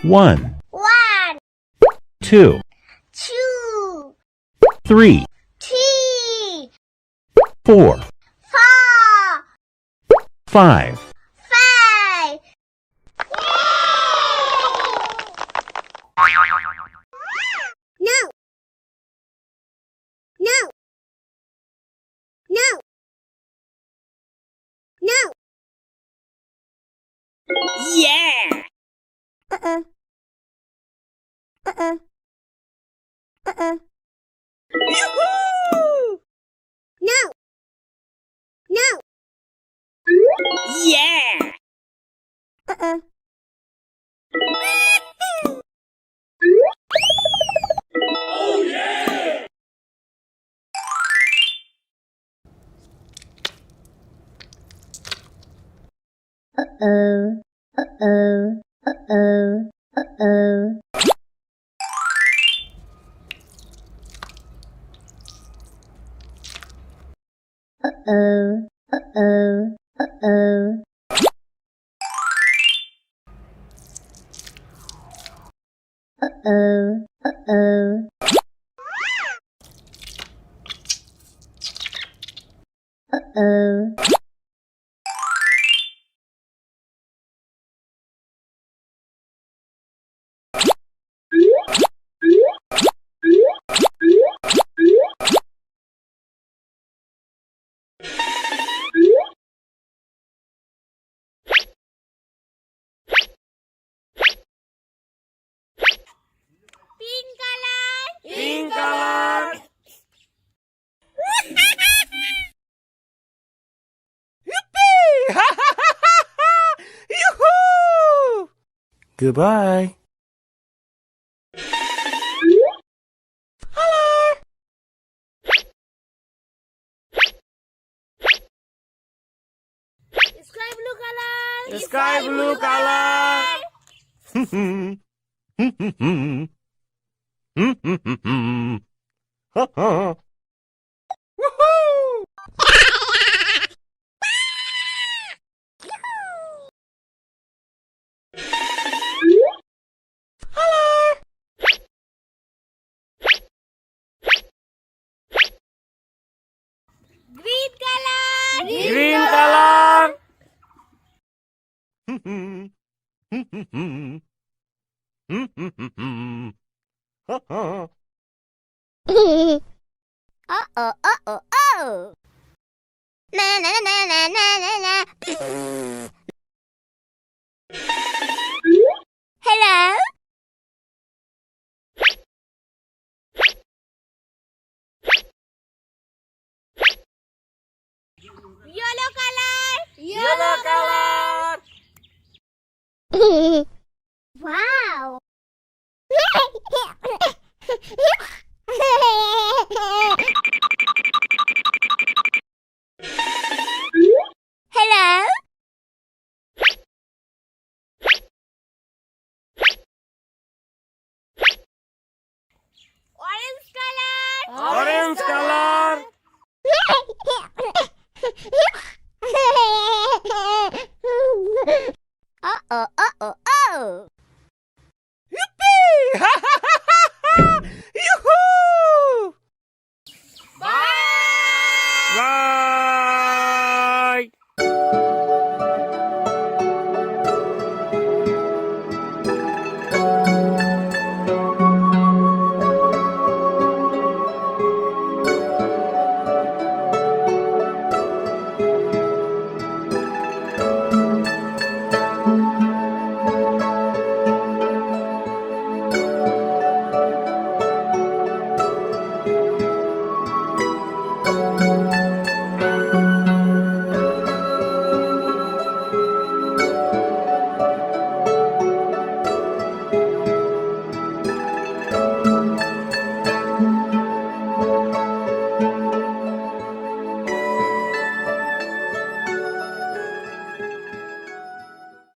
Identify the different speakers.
Speaker 1: 1,
Speaker 2: One,
Speaker 1: 2,
Speaker 2: two,
Speaker 1: 3,
Speaker 2: three,
Speaker 1: 4,
Speaker 2: 4,
Speaker 1: 5.
Speaker 2: 5. No. No. No. No.
Speaker 3: Yeah!
Speaker 2: Uh-uh. Uh-uh. Uh-uh.
Speaker 3: Yoo-hoo!
Speaker 2: No. No.
Speaker 3: Yeah!
Speaker 2: Uh-uh.
Speaker 3: Oh yeah!
Speaker 2: Uh-oh. Uh-oh. Uh-oh. Uh-oh. Uh-oh. Uh-oh. Uh-oh. Uh-oh. Uh-oh. Uh-oh. Pink color.
Speaker 3: Pink color! Yippee! Ha ha ha ha ha! Yoo-hoo!
Speaker 1: Goodbye.
Speaker 2: Sky blue color.
Speaker 3: Sky blue color! Woohoo!
Speaker 2: Green color.
Speaker 3: Green color!
Speaker 2: Uh-oh. Uh-oh. Oh. Na na na na na na na. Hello. Yellow color.
Speaker 3: Yellow color!
Speaker 2: Wow. Hello. Orange color.
Speaker 3: Orange color!
Speaker 2: Uh-oh. Uh-oh. Oh.